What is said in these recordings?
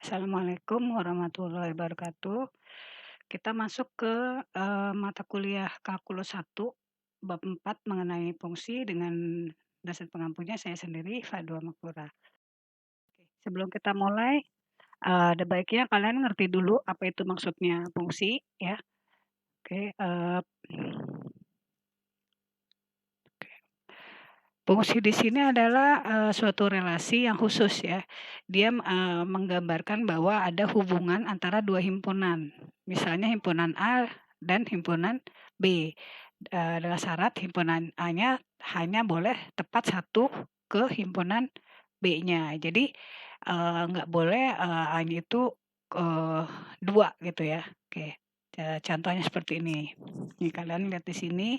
Assalamualaikum warahmatullahi wabarakatuh. Kita masuk ke, mata kuliah kalkulus 1, bab 4 mengenai fungsi dengan dosen pengampunya saya sendiri, Fadwa Makrura. Sebelum kita mulai, ada baiknya kalian ngerti dulu apa itu maksudnya fungsi ya. Oke, fungsi di sini adalah, suatu relasi yang khusus ya. Dia, menggambarkan bahwa ada hubungan antara 2 himpunan. Misalnya himpunan A dan himpunan B. Dengan syarat himpunan A-nya hanya boleh tepat satu ke himpunan B-nya. Jadi, nggak boleh, A-nya itu, eee, 2 gitu ya. Oke, contohnya seperti ini. Nih kalian lihat di sini,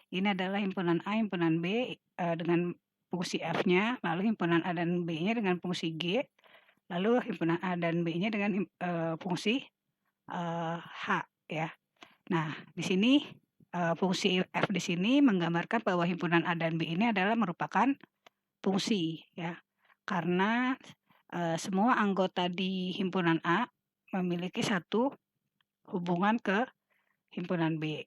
ini adalah himpunan A, himpunan B, dengan fungsi F-nya, lalu himpunan A dan B-nya dengan fungsi G, lalu himpunan A dan B-nya dengan fungsi, H ya. Nah, di sini, fungsi F di sini menggambarkan bahwa himpunan A dan B ini adalah merupakan fungsi ya. Karena, semua anggota di himpunan A memiliki satu hubungan ke himpunan B.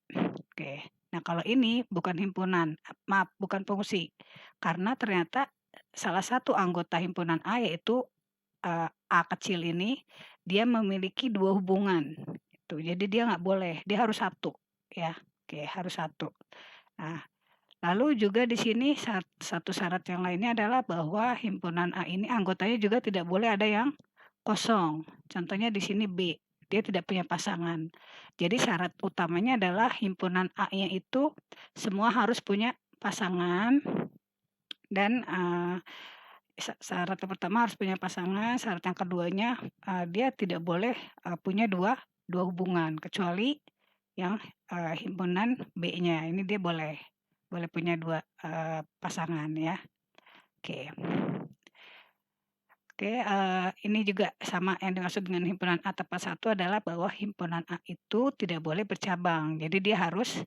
Oke. Nah, kalau ini bukan himpunan, maaf bukan fungsi. Karena ternyata salah satu anggota himpunan A yaitu, A kecil ini, dia memiliki 2 hubungan, gitu. Jadi dia nggak boleh, dia harus satu ya. Oke, harus satu. Nah, lalu juga di sini satu syarat yang lainnya adalah bahwa himpunan A ini anggotanya juga tidak boleh ada yang kosong. Contohnya di sini B, dia tidak punya pasangan. Jadi syarat utamanya adalah himpunan A-nya itu semua harus punya pasangan dan, syarat yang pertama harus punya pasangan, syarat yang keduanya, dia tidak boleh, punya dua hubungan, kecuali yang, himpunan B-nya, ini dia boleh boleh punya 2 pasangan ya. Oke. Oke, ini juga sama yang dimaksud dengan himpunan A tepat satu adalah bahwa himpunan A itu tidak boleh bercabang. Jadi dia harus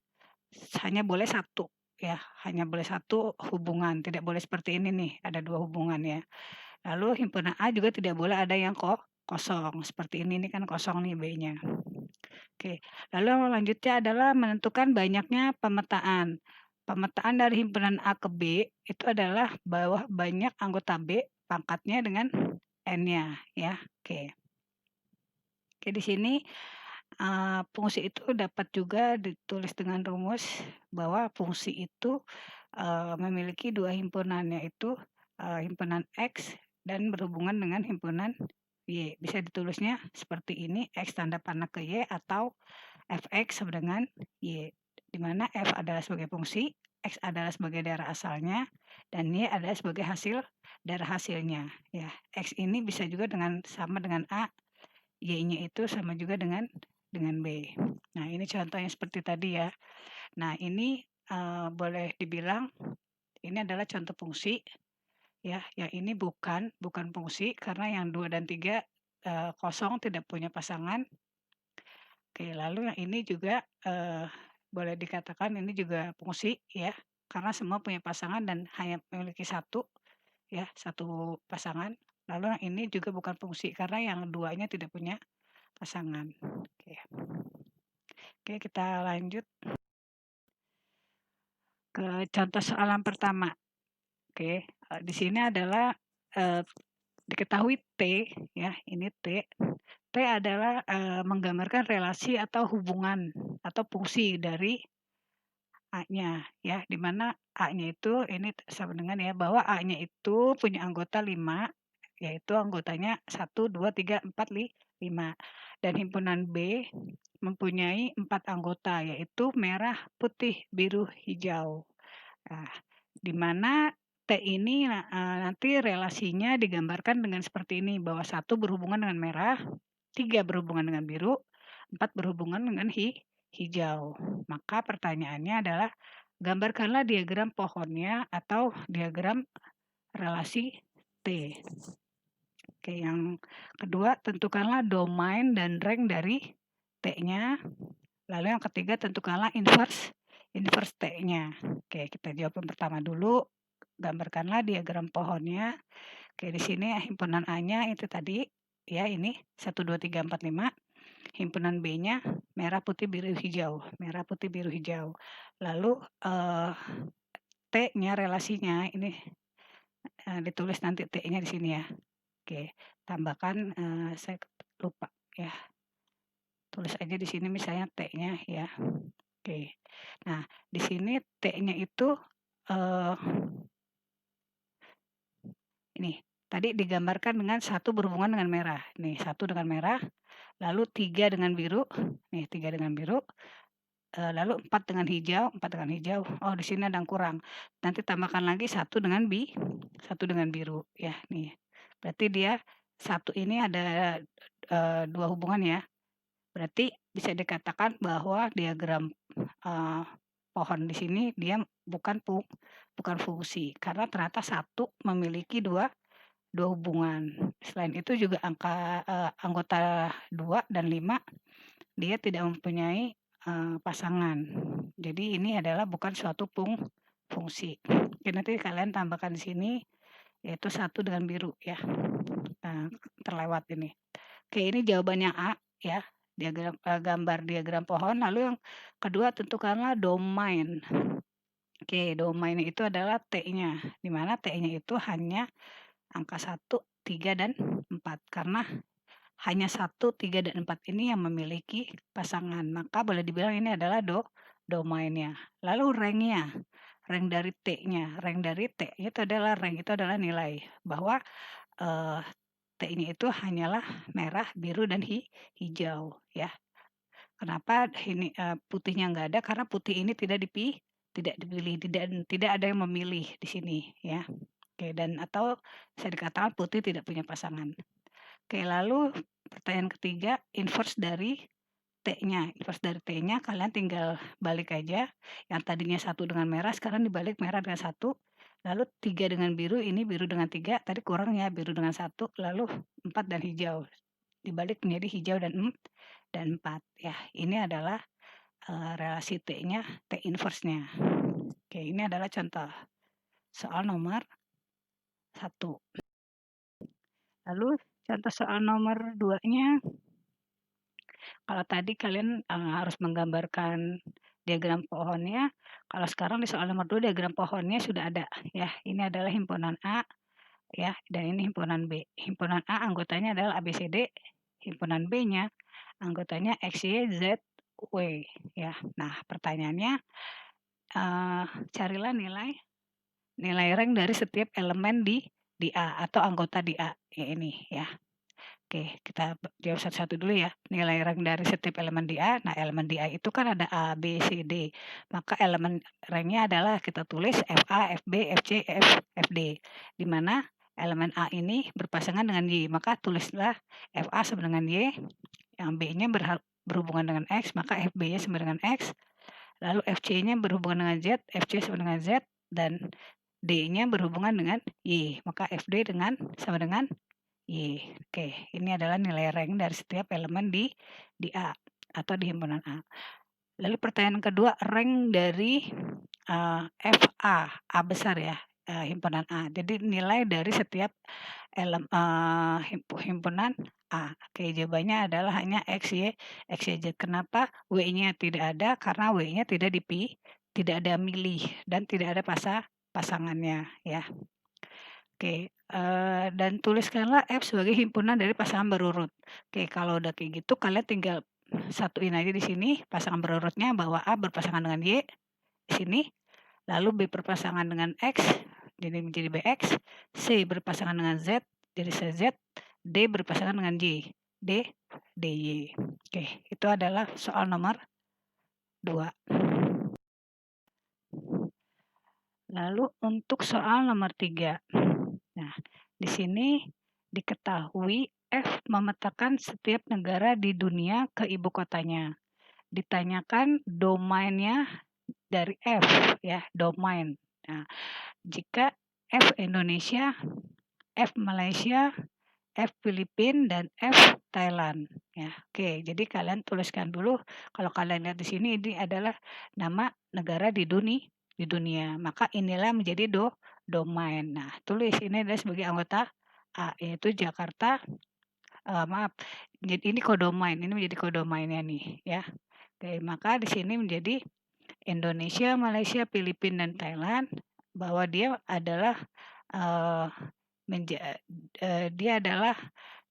hanya boleh satu ya, hanya boleh satu hubungan, tidak boleh seperti ini nih, ada 2 hubungan ya. Lalu himpunan A juga tidak boleh ada yang kosong, seperti ini kan kosong nih B-nya. Oke, lalu yang selanjutnya adalah menentukan banyaknya pemetaan. Pemetaan dari himpunan A ke B itu adalah bahwa banyak anggota B pangkatnya dengan N-nya ya. Oke. Oke di sini, fungsi itu dapat juga ditulis dengan rumus bahwa fungsi itu, memiliki 2 himpunan yaitu, himpunan X dan berhubungan dengan himpunan Y. Bisa ditulisnya seperti ini, X tanda panah ke Y atau Fx sama dengan Y, di mana F adalah sebagai fungsi, X adalah sebagai daerah asalnya, dan Y adalah sebagai hasil daerah hasilnya, ya. X ini bisa juga sama dengan A, Y-nya itu sama juga dengan B. Nah, ini contohnya seperti tadi ya. Nah, ini, boleh dibilang ini adalah contoh fungsi, ya, yang ini bukan fungsi karena yang 2 dan 3 kosong tidak punya pasangan. Oke, lalu yang ini juga, boleh dikatakan ini juga fungsi ya, karena semua punya pasangan dan hanya memiliki satu ya, satu pasangan. Lalu yang ini juga bukan fungsi karena yang duanya tidak punya pasangan. Oke. Oke, kita lanjut ke contoh soalan pertama. Oke, di sini adalah, eee, diketahui T ya, ini T. T adalah, menggambarkan relasi atau hubungan atau fungsi dari A-nya ya, di mana A-nya itu ini sama dengan ya, bahwa A-nya itu punya anggota 5, yaitu anggotanya 1, 2, 3, 4, 5. Dan himpunan B mempunyai 4 anggota, yaitu merah, putih, biru, hijau. Nah, di mana T ini, nanti relasinya digambarkan dengan seperti ini, bahwa 1 berhubungan dengan merah, 3 berhubungan dengan biru, 4 berhubungan dengan hijau. Maka pertanyaannya adalah, gambarkanlah diagram pohonnya atau diagram relasi T. Oke, yang kedua tentukanlah domain dan rank dari T-nya. Lalu yang ketiga tentukanlah inverse T-nya. Oke, kita jawab yang pertama dulu. Gambarkanlah diagram pohonnya. Oke, di sini himpunan A-nya itu tadi. ya ini 1, 2, 3, 4, 5. Himpunan B-nya merah, putih, biru, hijau. Merah, putih, biru, hijau. Lalu T-nya relasinya ini ditulis nanti T-nya di sini ya. Oke, tambahkan saya lupa ya. Tulis aja di sini misalnya T-nya ya. Oke. Nah, di sini T-nya itu ini tadi digambarkan dengan 1 berhubungan dengan merah. Nih, 1 dengan merah, lalu 3 dengan biru. Nih, 3 dengan biru. Lalu 4 dengan hijau, 4 dengan hijau. Oh, di sini ada yang kurang. Nanti tambahkan lagi 1 dengan 1 dengan biru ya, nih. Berarti dia 1 ini ada 2 hubungan ya. Berarti bisa dikatakan bahwa diagram pohon di sini dia bukan fungsi karena ternyata 1 memiliki 2 hubungan. Selain itu juga anggota 2 dan 5 dia tidak mempunyai pasangan. Jadi ini adalah bukan suatu fungsi. Oke, nanti kalian tambahkan di sini yaitu 1 dengan biru ya. Nah, terlewat ini. Oke, ini jawabannya A ya. Gambar diagram pohon. Lalu yang kedua tentukanlah domain. Oke, domain itu adalah T-nya. Di mana T-nya itu hanya angka 1, 3, dan 4. Karena hanya 1, 3, dan 4 ini yang memiliki pasangan. Maka boleh dibilang ini adalah domainnya. Lalu rank-nya. Rank dari T-nya. Rank dari T-nya itu adalah nilai. Bahwa T-nya itu hanyalah merah, biru, dan hijau ya. Kenapa ini putihnya nggak ada? Karena putih ini tidak dipilih, tidak ada yang memilih di sini ya. Oke, dan atau bisa dikatakan putih tidak punya pasangan. Oke, lalu pertanyaan ketiga, inverse dari T-nya. Inverse dari T-nya kalian tinggal balik aja. Yang tadinya 1 dengan merah, sekarang dibalik merah dengan 1. Lalu 3 dengan biru, ini biru dengan 3. Tadi kurang ya, biru dengan 1. Lalu 4 dan hijau. Dibalik menjadi hijau dan 4. Ya, ini adalah relasi T-nya, T inverse-nya. Oke, ini adalah contoh soal nomor 1. Lalu contoh soal nomor 2-nya, kalau tadi kalian harus menggambarkan diagram pohonnya, kalau sekarang di soal nomor 2 diagram pohonnya sudah ada ya. Ini adalah himpunan A ya, dan ini himpunan B. Himpunan A anggotanya adalah ABCD, himpunan B-nya anggotanya X, Y, Z, W ya. Nah, pertanyaannya carilah nilai rank dari setiap elemen di A atau anggota di A ya ini ya. Oke, kita jawab satu-satu dulu ya. Nilai rank dari setiap elemen di A. Nah, elemen di A itu kan ada A, B, C, D. Maka elemen ranknya adalah kita tulis FA, FB, FC, FD. Di mana elemen A ini berpasangan dengan Y. Maka tulislah FA sama dengan Y. Yang B-nya berhubungan dengan X. Maka FB-nya sama dengan X. Lalu FC-nya berhubungan dengan Z. FC sama dengan Z. Dan D-nya berhubungan dengan Y. Maka FD sama dengan Y. Oke, ini adalah nilai rank dari setiap elemen di A atau di himpunan A. Lalu pertanyaan kedua, rank dari FA, A besar ya, himpunan A. Jadi nilai dari setiap himpunan A. Oke, jawabannya adalah hanya X, Y, Z. Kenapa W-nya tidak ada? Karena W-nya tidak ada milih dan tidak ada pasangannya ya. Oke, dan tuliskanlah F sebagai himpunan dari pasangan berurut. Oke, kalau udah kayak gitu kalian tinggal satuin aja di sini pasangan berurutnya bahwa A berpasangan dengan Y di sini, lalu B berpasangan dengan X jadi menjadi BX, C berpasangan dengan Z jadi CZ, D berpasangan dengan Y, DY. Oke, itu adalah soal nomor 2. Lalu untuk soal nomor 3. Nah, di sini diketahui F memetakan setiap negara di dunia ke ibu kotanya. Ditanyakan domainnya dari F ya, domain. Nah, jika F Indonesia, F Malaysia, F Filipina, dan F Thailand. Ya, oke. Jadi kalian tuliskan dulu. Kalau kalian lihat di sini ini adalah nama negara di dunia. Maka inilah menjadi domain. Nah, tulis ini adalah sebagai anggota A, yaitu Jakarta, maaf, ini kodomain, ini menjadi kodomainnya nih ya. Oke, maka di sini menjadi Indonesia, Malaysia, Filipina, dan Thailand, bahwa dia adalah eh, dia adalah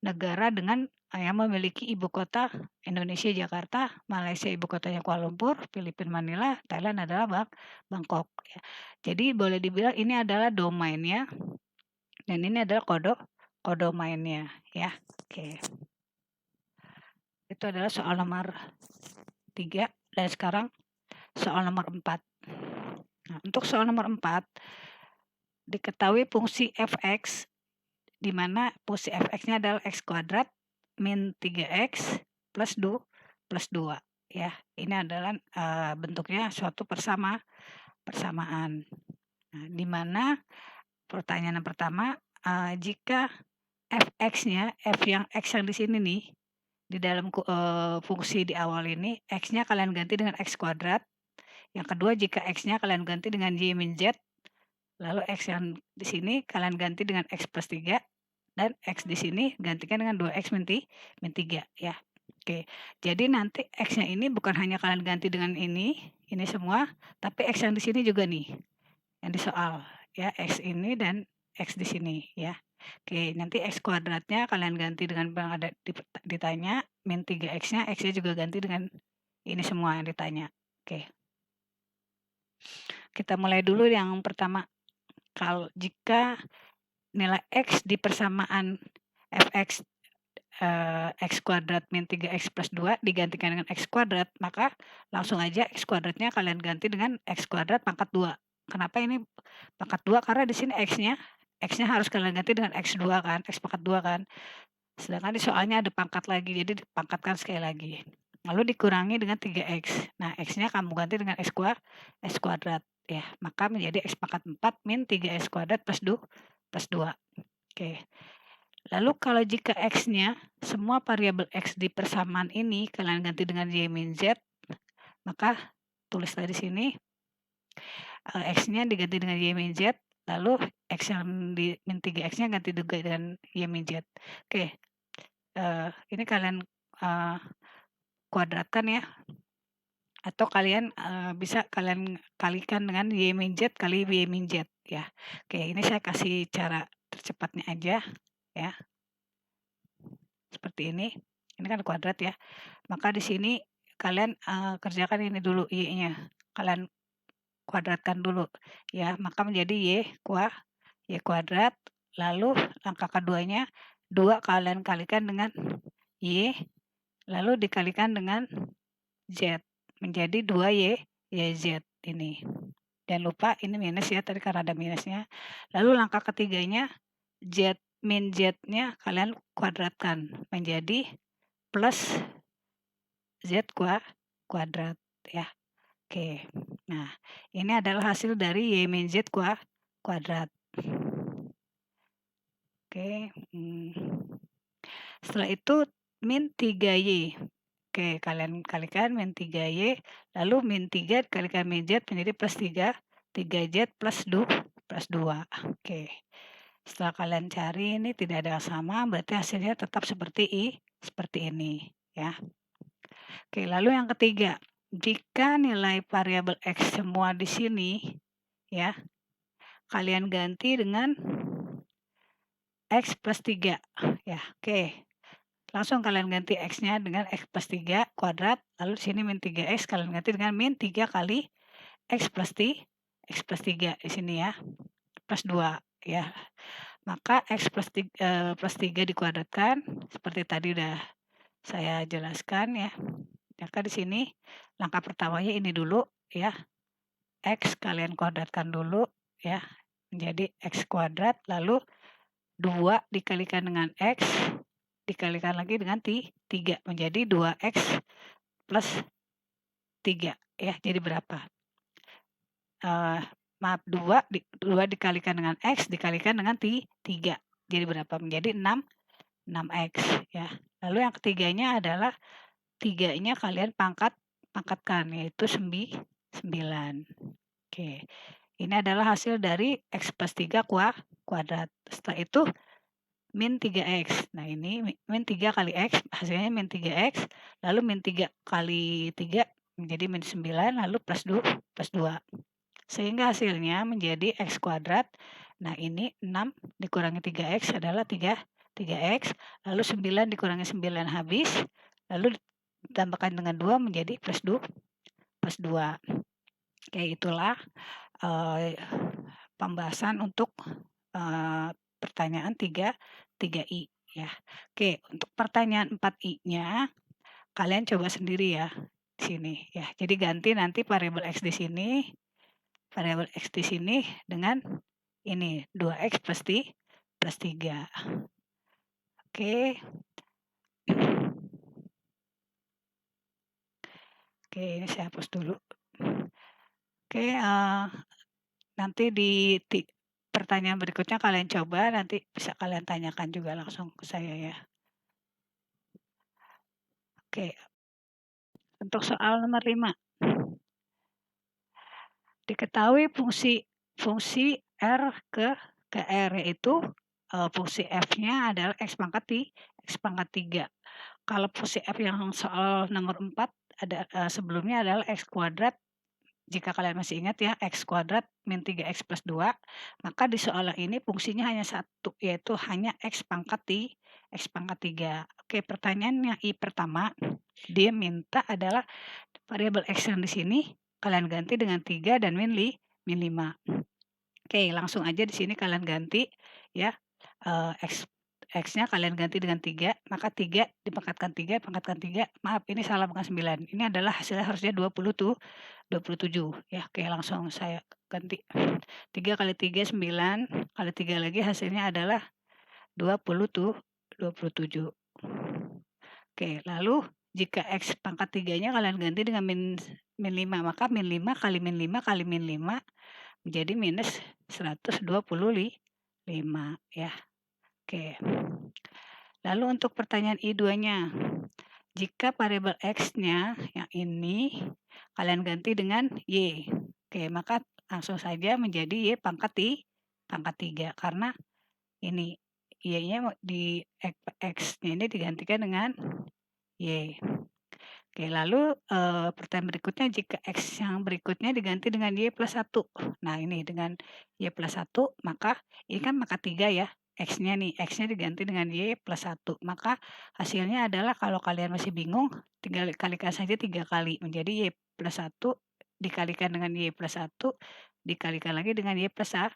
negara dengan yang memiliki ibu kota Indonesia Jakarta, Malaysia ibu kotanya Kuala Lumpur, Filipina Manila, Thailand adalah Bangkok. Ya. Jadi boleh dibilang ini adalah domainnya dan ini adalah kodomainnya ya. Oke. Itu adalah soal nomor 3 dan sekarang soal nomor 4. Nah, untuk soal nomor 4 diketahui fungsi fx di mana fungsi fx-nya adalah x kuadrat min 3x plus 2 ya. Ini adalah bentuknya suatu persamaan. Nah, di mana pertanyaan yang pertama, jika fx-nya, x yang di sini nih, di dalam fungsi di awal ini, x-nya kalian ganti dengan x kuadrat. Yang kedua, jika x-nya kalian ganti dengan y min z, lalu x yang di sini kalian ganti dengan x plus 3, dan x di sini gantikan dengan 2x min 3 ya. Oke, jadi nanti x-nya ini bukan hanya kalian ganti dengan ini semua, tapi x yang di sini juga nih, yang di soal ya, x ini dan x di sini ya. Oke, nanti x kuadratnya kalian ganti dengan yang ada ditanya, min 3x-nya, x-nya juga ganti dengan ini semua yang ditanya. Oke. Kita mulai dulu yang pertama. Kalau jika nilai x di persamaan fx x kuadrat min 3x plus 2 digantikan dengan x kuadrat, maka langsung aja x kuadratnya kalian ganti dengan x kuadrat pangkat 2. Kenapa ini pangkat 2? Karena di sini x-nya harus kalian ganti dengan x2 kan, x pangkat 2 kan. Sedangkan di soalnya ada pangkat lagi, jadi dipangkatkan sekali lagi. Lalu dikurangi dengan 3x. Nah, x-nya kamu ganti dengan x kuadrat ya. Maka menjadi x pangkat 4 min 3x kuadrat plus 2. Oke. Lalu kalau jika x-nya semua variabel x di persamaan ini kalian ganti dengan y min z, maka tulislah di sini x-nya diganti dengan y min z, lalu x yang di min 3x-nya ganti juga dengan y min z. Oke. Ini kalian kuadratkan ya. Atau kalian bisa kalian kalikan dengan y min z kali y min z ya. Oke, ini saya kasih cara tercepatnya aja ya. Seperti ini. Ini kan kuadrat ya. Maka di sini kalian kerjakan ini dulu y-nya. Kalian kuadratkan dulu ya. Maka menjadi y kuadrat. Lalu langkah keduanya 2 kalian kalikan dengan y, lalu dikalikan dengan z, menjadi 2yz ini. Dan lupa ini minus ya, tadi karena ada minusnya. Lalu langkah ketiganya z min z-nya kalian kuadratkan menjadi plus z kuadrat ya. Oke. Nah, ini adalah hasil dari y min z kuadrat. Oke. Setelah itu min 3y. Oke, kalian kalikan min 3y, lalu min 3 dikalikan min z menjadi plus 3, 3z plus 2. Oke. Setelah kalian cari ini tidak ada yang sama, berarti hasilnya tetap seperti ini ya. Oke, lalu yang ketiga, jika nilai variabel x semua di sini ya, kalian ganti dengan x plus 3 ya. Oke. Langsung kalian ganti x-nya dengan x plus 3 kuadrat, lalu di sini min 3x kalian ganti dengan min 3 kali x plus 3 di sini ya, plus 2 ya. Maka x plus 3 dikuadratkan, seperti tadi udah saya jelaskan ya. Maka di sini langkah pertamanya ini dulu ya, x kalian kuadratkan dulu ya, menjadi x kuadrat, lalu 2 dikalikan dengan x, dikalikan lagi dengan 3 menjadi 2x plus 3 ya. Jadi berapa? Maaf, 2 dikalikan dengan x dikalikan dengan 3. Jadi berapa? Menjadi 6x ya. Lalu yang ketiganya adalah 3-nya kalian pangkatkan yaitu 9. Oke. Ini adalah hasil dari x plus 3 kuadrat. Setelah itu min 3x. Nah ini min 3 kali x, hasilnya min 3x, lalu min 3 kali 3 menjadi min 9, lalu plus 2. Sehingga hasilnya menjadi x kuadrat. Nah ini 6 dikurangi 3x adalah 3x, lalu 9 dikurangi 9 habis, lalu ditambahkan dengan 2 menjadi plus 2. Oke, itulah pembahasan untuk pertanyaan 3I ya. Oke, untuk pertanyaan 4I-nya kalian coba sendiri ya di sini ya. Jadi ganti nanti variabel x di sini, dengan ini 2x plus 3. Oke. Oke, ini saya hapus dulu. Oke, nanti di pertanyaan berikutnya kalian coba, nanti bisa kalian tanyakan juga langsung ke saya ya. Oke, untuk soal nomor 5. Diketahui fungsi R ke R, yaitu fungsi F-nya adalah X pangkat 3. Kalau fungsi F yang soal nomor 4 ada sebelumnya adalah X kuadrat. Jika kalian masih ingat ya, X kuadrat min 3X plus 2, maka di soal ini fungsinya hanya satu, yaitu hanya X pangkat 3. Oke, pertanyaannya I pertama, dia minta adalah variabel X yang di sini kalian ganti dengan 3 dan min 5. Oke, langsung aja di sini kalian ganti ya. X-nya kalian ganti dengan 3, maka 3 dipangkatkan 3, maaf ini salah bukan 9. Ini adalah hasilnya harusnya 27 ya. Oke, langsung saya ganti. 3 kali 3 9, kali 3 lagi hasilnya adalah 27. Oke, lalu jika X pangkat 3-nya kalian ganti dengan min 5, maka min 5 kali min 5 kali min 5 menjadi minus 125 ya. Oke. Lalu untuk pertanyaan I2-nya, jika variabel X-nya yang ini kalian ganti dengan Y. Oke, maka langsung saja menjadi Y pangkat 3 karena ini Y-nya di X-nya ini digantikan dengan Y. Oke, lalu pertanyaan berikutnya, jika X yang berikutnya diganti dengan Y plus 1. Nah ini dengan Y plus 1, maka ini kan pangkat 3 ya. X-nya diganti dengan Y plus 1. Maka hasilnya adalah kalau kalian masih bingung, tinggal kalikan saja 3 kali. Menjadi Y plus 1 dikalikan dengan Y plus 1, dikalikan lagi dengan Y plus 1.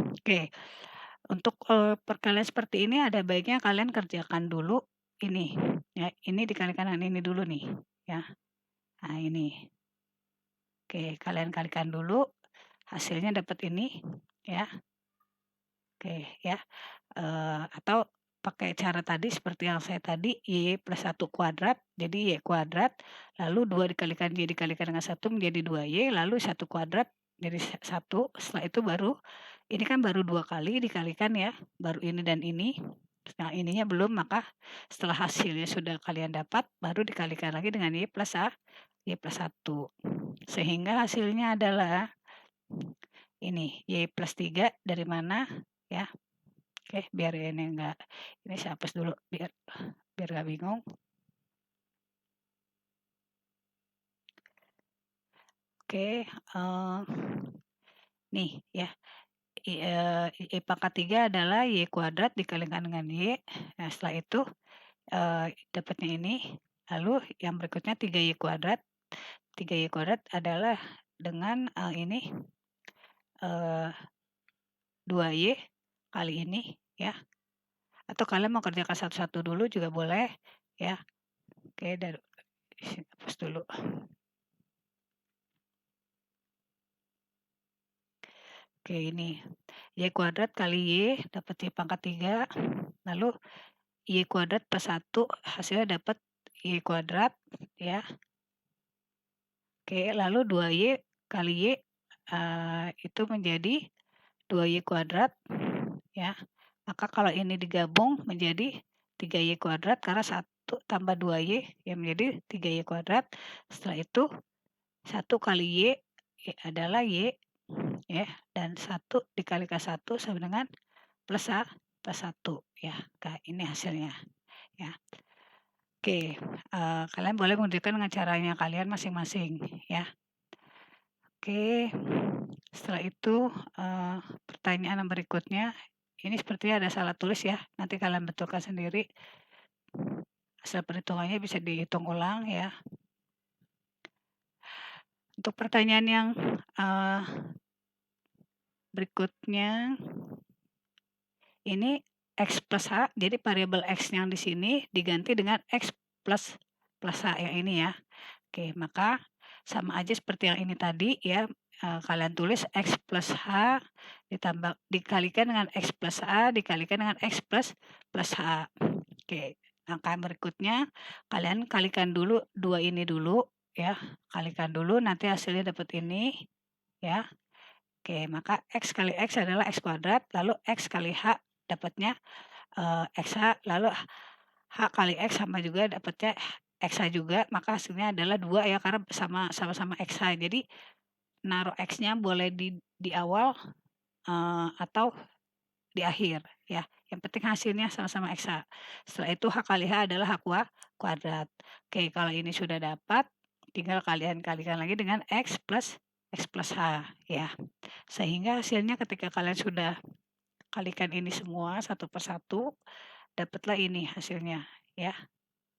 Oke, untuk perkalian seperti ini ada baiknya kalian kerjakan dulu ini. Ya, ini dikalikan dengan ini dulu nih, ya. Nah, ini. Oke, kalian kalikan dulu, hasilnya dapat ini, ya. Oke, ya. Atau pakai cara tadi seperti yang saya tadi, Y plus 1 kuadrat, jadi Y kuadrat, lalu 2 dikalikan Y dikalikan dengan 1 menjadi 2Y, lalu 1 kuadrat jadi 1, setelah itu baru, ini kan baru 2 kali dikalikan ya, baru ini dan ini. Nah, ininya belum, maka setelah hasilnya sudah kalian dapat, baru dikalikan lagi dengan Y plus 1. Sehingga hasilnya adalah ini, Y plus 3 dari mana ya. Oke, biar ini saya hapus dulu biar nggak bingung. Oke, nih ya, Y pangkat 3 adalah Y kuadrat dikalikan dengan Y. Nah, setelah itu dapatnya ini, lalu yang berikutnya 3Y kuadrat. 3Y kuadrat adalah dengan ini 2Y kali ini ya. Atau kalian mau kerjakan satu-satu dulu juga boleh ya. Oke, dari sini hapus dulu. Oke, ini Y kuadrat kali Y dapat Y pangkat 3, lalu Y kuadrat plus 1 hasilnya dapat Y kuadrat ya. Oke, lalu 2Y kali Y itu menjadi 2Y kuadrat ya. Maka kalau ini digabung menjadi 3Y kuadrat karena 1 tambah 2Y yang menjadi 3Y kuadrat. Setelah itu 1 kali Y adalah Y ya, dan 1 dikalikan 1 sama dengan plus 1. plus 1 ya. Ini hasilnya ya. Oke, kalian boleh mengerjakan dengan caranya kalian masing-masing ya. Oke, setelah itu pertanyaan yang berikutnya, ini sepertinya ada salah tulis ya, nanti kalian betulkan sendiri. Hasil perhitungannya bisa dihitung ulang ya. Untuk pertanyaan yang berikutnya, ini X plus H, jadi variabel X yang di sini diganti dengan X plus H yang ini ya. Oke, maka sama aja seperti yang ini tadi ya, kalian tulis X plus H dikalikan dengan X plus A dikalikan dengan X plus H. Oke, langkah berikutnya kalian kalikan dulu 2 ini dulu ya, kalikan dulu nanti hasilnya dapat ini ya. Oke, maka X kali X adalah X kuadrat, lalu X kali H dapatnya XH, lalu H kali X sama juga dapatnya XH juga, maka hasilnya adalah 2 ya, karena sama-sama XH. Jadi naruh X-nya boleh di awal atau di akhir ya. Yang penting hasilnya sama-sama XH. Setelah itu H kali H adalah H kuadrat. Oke, kalau ini sudah dapat, tinggal kalian kalikan lagi dengan X plus H ya. Sehingga hasilnya ketika kalian sudah kalikan ini semua satu persatu, dapatlah ini hasilnya ya.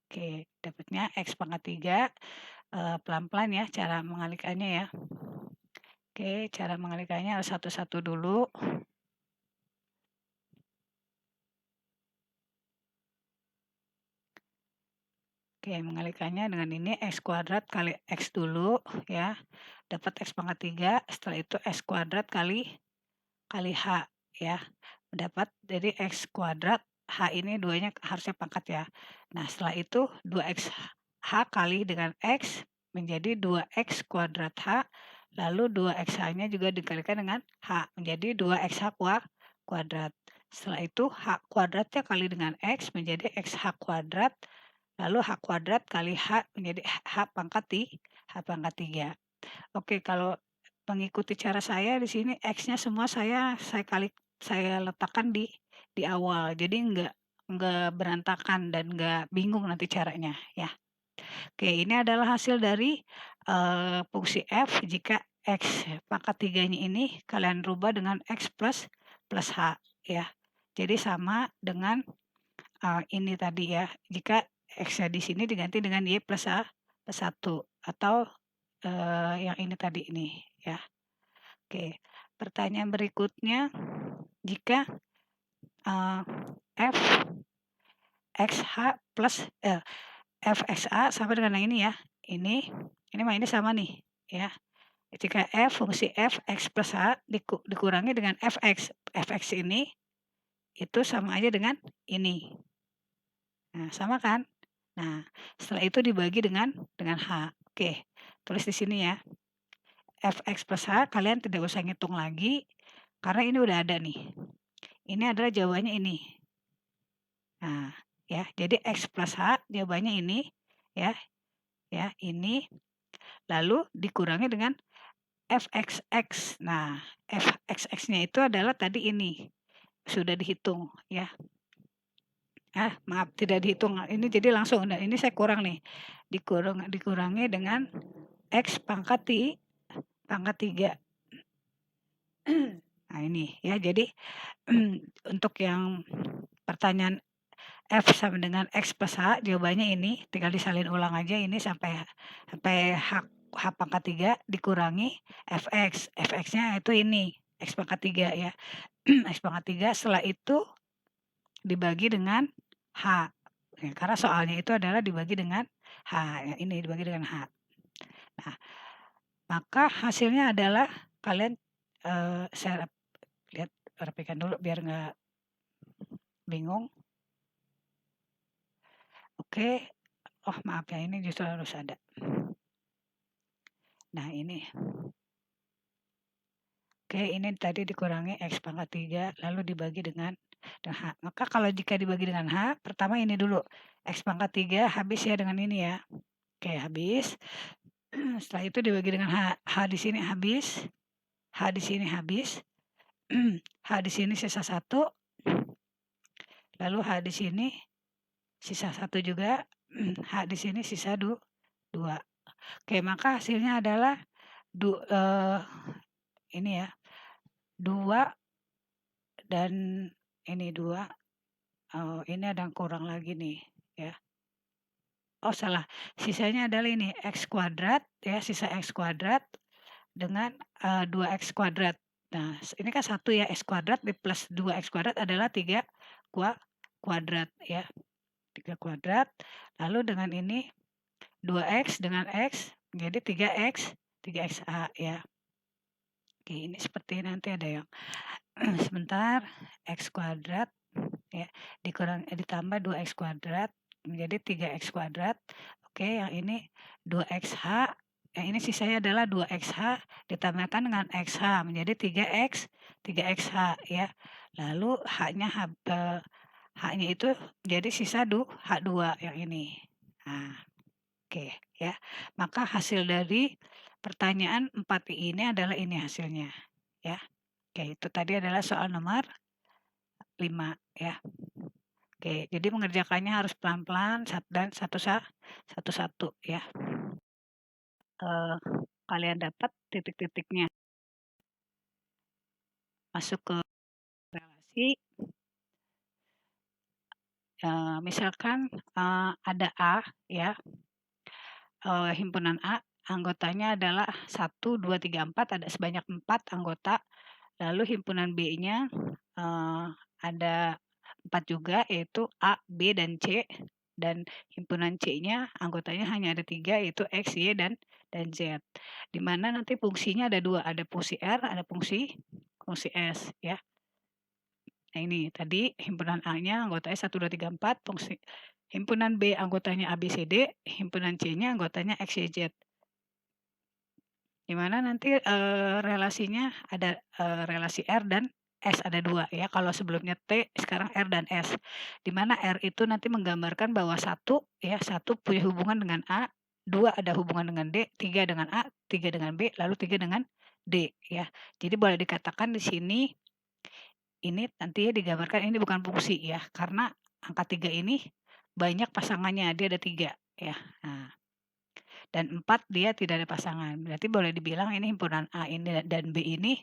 Oke, dapatnya X pangkat 3, pelan-pelan ya cara mengalikannya ya. Oke, cara mengalikannya harus satu-satu dulu. Oke, mengalikannya dengan ini X kuadrat kali X dulu ya. Dapat X pangkat 3, setelah itu X kuadrat kali H ya. Dapat jadi X kuadrat, H ini duanya harusnya pangkat ya. Nah, setelah itu 2X H kali dengan X menjadi 2X kuadrat H, lalu 2XH-nya juga dikalikan dengan H, menjadi 2XH kuadrat. Setelah itu H kuadratnya kali dengan X menjadi XH kuadrat, lalu H kuadrat kali H menjadi H pangkat 3. Oke, kalau mengikuti cara saya di sini X-nya semua saya letakkan di awal. Jadi enggak berantakan dan enggak bingung nanti caranya ya. Oke, ini adalah hasil dari fungsi F jika X pangkat 3-nya ini kalian rubah dengan X plus H ya. Jadi sama dengan ini tadi ya. Jika X-nya di sini diganti dengan Y plus 1 atau yang ini tadi ini ya. Oke, pertanyaan berikutnya, jika F XH plus FXA sama dengan yang ini ya. Ini mah ini sama nih ya. Jika fungsi f x plus h dikurangi dengan fx. Fx ini itu sama aja dengan ini. Nah, sama kan? Nah, setelah itu dibagi dengan h. Oke, tulis di sini ya. Fx plus h kalian tidak usah ngitung lagi karena ini udah ada nih. Ini adalah jawabannya ini. Nah, ya, jadi x plus h jawabannya ini ya. Ya, ini lalu dikurangi dengan fxx. Nah, fxx-nya itu adalah tadi ini. Sudah dihitung ya. Maaf tidak dihitung. Ini jadi langsung. Nah, ini saya kurang nih. Dikurangi dengan x pangkat 3. Nah, ini ya. Jadi untuk yang pertanyaan F sama dengan X plus H, jawabannya ini, tinggal disalin ulang aja ini sampai H pangkat 3 dikurangi Fx. Fx-nya itu ini, X pangkat 3 ya. X pangkat 3 setelah itu dibagi dengan H. Ya, karena soalnya itu adalah dibagi dengan H. Ya, ini dibagi dengan H. Nah, maka hasilnya adalah kalian, saya lihat rapikan dulu biar nggak bingung. Oke, oh maaf ya ini justru harus ada. Nah ini. Oke, ini tadi dikurangi X pangkat 3 lalu dibagi dengan H. Maka kalau jika dibagi dengan H, pertama ini dulu. X pangkat 3 habis ya dengan ini ya. Oke, habis. Setelah itu dibagi dengan H. H di sini habis. H di sini habis. H di sini sisa 1. lalu H di sini sisa 1 juga, H di sini sisa 2. Oke, maka hasilnya adalah ini ya, 2 dan ini 2, ini ada yang kurang lagi nih ya. Oh salah, sisanya adalah ini X kuadrat ya, sisa X kuadrat dengan 2X kuadrat. Nah, ini kan 1 ya, X kuadrat plus 2X kuadrat adalah 3 kuadrat ya, 3 kuadrat. Lalu dengan ini 2X dengan X menjadi 3XA ya. Oke, ini seperti nanti ada yang sebentar, X kuadrat ya, ditambah 2X kuadrat menjadi 3X kuadrat. Oke, yang ini 2XH, yang ini sisanya adalah 2XH ditambahkan dengan XH menjadi 3XH ya. Lalu H-nya itu jadi sisa H2 yang ini. Nah, oke ya. Maka hasil dari pertanyaan 4I ini adalah ini hasilnya ya. Oke, itu tadi adalah soal nomor 5 ya. Oke, jadi mengerjakannya harus pelan-pelan dan satu-satu ya. Kalian dapat titik-titiknya. Masuk ke relasi. Misalkan ada A ya, himpunan A, anggotanya adalah 1, 2, 3, 4, ada sebanyak 4 anggota. Lalu himpunan B-nya ada 4 juga, yaitu A, B, dan C. Dan himpunan C-nya anggotanya hanya ada 3, yaitu X, Y, dan Z. Di mana nanti fungsinya ada 2, ada fungsi R, ada fungsi S ya. Nah ini tadi himpunan A-nya anggotanya 1, 2, 3, 4, fungsi himpunan B anggotanya A, B, C, D, himpunan C-nya anggotanya X, Y, Z. Di mana nanti relasinya ada relasi R dan S ada 2 ya, kalau sebelumnya T sekarang R dan S. Di mana R itu nanti menggambarkan bahwa 1 ya, 1 punya hubungan dengan A, 2 ada hubungan dengan D, 3 dengan A, 3 dengan B, lalu 3 dengan D ya. Jadi boleh dikatakan di sini ini nanti digambarkan ini bukan fungsi ya, karena angka 3 ini banyak pasangannya, dia ada 3 ya. Nah, dan 4 dia tidak ada pasangan. Berarti boleh dibilang ini himpunan A ini dan B ini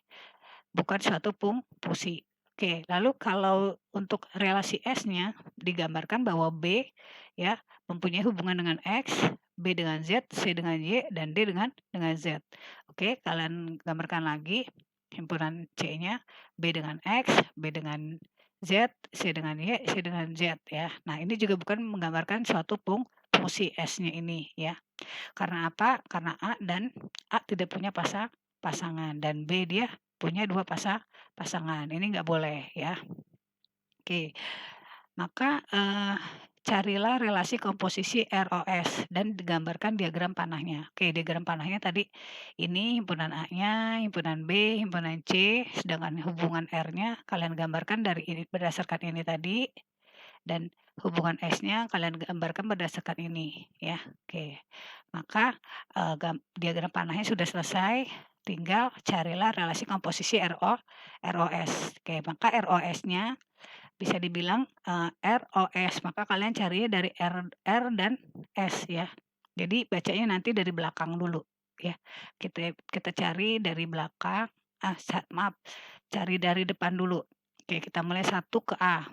bukan suatu fungsi. Oke, lalu kalau untuk relasi S-nya digambarkan bahwa B ya mempunyai hubungan dengan X, B dengan Z, C dengan Y, dan D dengan Z. Oke, kalian gambarkan lagi himpunan C-nya B dengan X, B dengan Z, C dengan Y, C dengan Z ya. Nah, ini juga bukan menggambarkan suatu fungsi S-nya ini ya. Karena apa? Karena A tidak punya pasangan dan B dia punya 2 pasangan. Ini nggak boleh ya. Oke. Maka carilah relasi komposisi ROS dan digambarkan diagram panahnya. Oke, diagram panahnya tadi ini himpunan A-nya, himpunan B, himpunan C, sedangkan hubungan R-nya kalian gambarkan dari ini berdasarkan ini tadi, dan hubungan S-nya kalian gambarkan berdasarkan ini ya. Oke. Maka diagram panahnya sudah selesai, tinggal carilah relasi komposisi ROS. Oke, maka ROS-nya bisa dibilang ROS, maka kalian carinya dari R dan S ya. Jadi bacanya nanti dari belakang dulu ya. Kita cari dari belakang, cari dari depan dulu. Oke, kita mulai 1 ke A.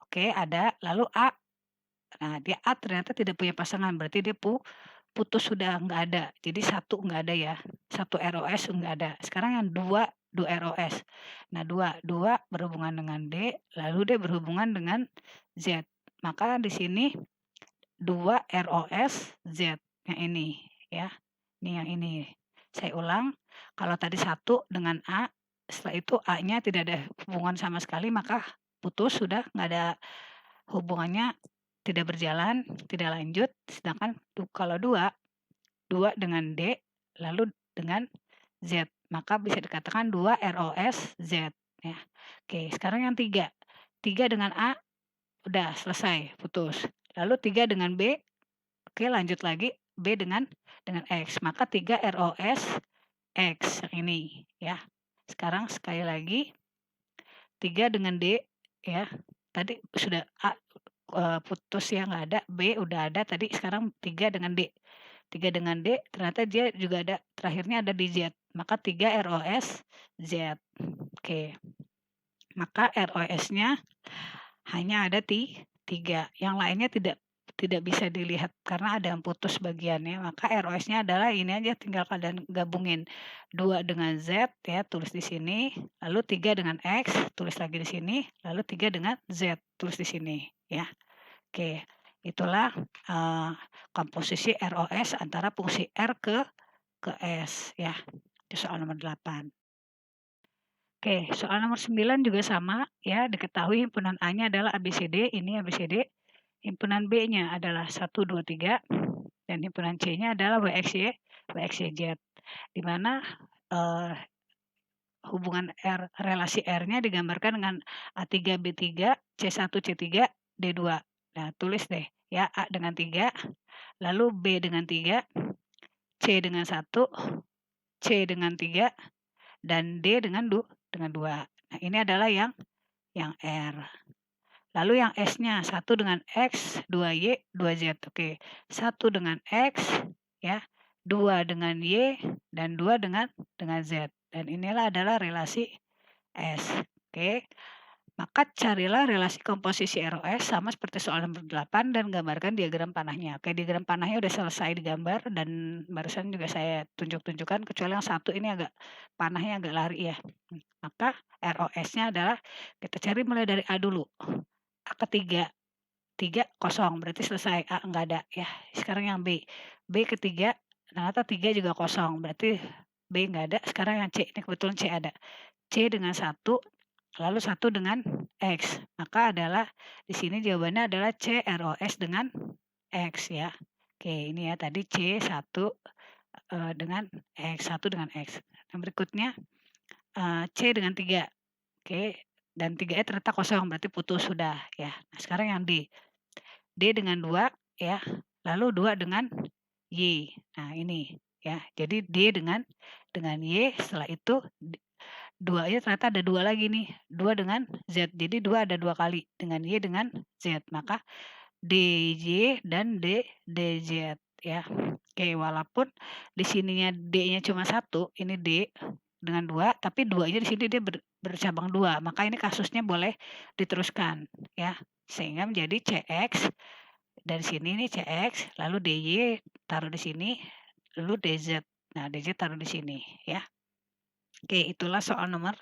Oke, ada, lalu A. Nah, dia A ternyata tidak punya pasangan, berarti dia putus sudah, nggak ada. Jadi 1 nggak ada ya, 1 ROS nggak ada. Sekarang yang 2 ROS. Nah, 2 berhubungan dengan D, lalu D berhubungan dengan Z. Maka di sini 2 ROS Z, yang ini ya. Ini yang ini. Saya ulang, kalau tadi 1 dengan A, setelah itu A-nya tidak ada hubungan sama sekali, maka putus sudah, nggak ada hubungannya, tidak berjalan, tidak lanjut. Sedangkan kalau 2 dengan D, lalu dengan Z, maka bisa dikatakan 2 ROS Z ya. Oke, sekarang yang 3. 3 dengan A, udah selesai, putus. Lalu 3 dengan B, oke lanjut lagi, B dengan X, maka 3 ROS X yang ini ya. Sekarang sekali lagi 3 dengan D ya. tadi sudah A, putus ya, nggak ada, B udah ada tadi, sekarang 3 dengan D. 3 dengan D, ternyata dia juga ada, terakhirnya ada di Z, maka 3 ROS Z. Oke, maka ROS-nya hanya ada 3, yang lainnya tidak bisa dilihat karena ada yang putus bagiannya, maka ROS-nya adalah ini aja, tinggal kalian gabungin 2 dengan Z ya, tulis di sini, lalu 3 dengan X, tulis lagi di sini, lalu 3 dengan Z, tulis di sini ya. Oke, itulah, komposisi ROS antara fungsi R ke S ya, itu soal nomor 8. Oke, soal nomor 9 juga sama ya, diketahui himpunan A-nya adalah ABCD, ini ABCD. Himpunan B-nya adalah 1, 2, 3, dan himpunan C-nya adalah WXY, WXYZ. Di mana hubungan relasi R-nya digambarkan dengan A3, B3, C1, C3, D2. Nah, tulis deh ya, A dengan 3, lalu B dengan 3, C dengan 1, C dengan 3, dan D dengan 2. Nah, ini adalah yang R. Lalu yang S-nya 1 dengan X, 2Y, 2Z. Oke, 1 dengan X ya, 2 dengan Y, dan 2 dengan Z. Dan inilah adalah relasi S. Oke. Maka carilah relasi komposisi ROS sama seperti soal nomor 8 dan gambarkan diagram panahnya. Oke, diagram panahnya udah selesai digambar dan barusan juga saya tunjukkan, kecuali yang satu ini panahnya agak lari ya. Maka ROS-nya adalah kita cari mulai dari A dulu. A ketiga, 3 kosong berarti selesai, A enggak ada ya. Sekarang yang B. B ketiga, ternyata 3 juga kosong berarti B enggak ada. Sekarang yang C, ini kebetulan C ada. C dengan 1, lalu 1 dengan X. Maka adalah di sini jawabannya adalah C ROS dengan X ya. Oke, ini ya tadi C1 dengan X, 1 dengan X. Yang berikutnya C dengan 3. Oke, dan 3-nya ternyata kosong berarti putus sudah ya. Nah, sekarang yang D. D dengan 2 ya, lalu 2 dengan Y. Nah, ini ya. Jadi D dengan Y, setelah itu 2-nya ternyata ada 2 lagi nih, 2 dengan Z. Jadi 2 ada 2 kali, dengan Y dengan Z. Maka DJ dan DZ ya. Oke, walaupun di sininya D-nya cuma 1, ini D dengan 2, tapi 2-nya di sini dia bercabang 2. Maka ini kasusnya boleh diteruskan ya. Sehingga menjadi CX dari sini nih CX, lalu DJ taruh di sini, lalu DZ. Nah, DZ taruh di sini ya. Oke, itulah soal nomor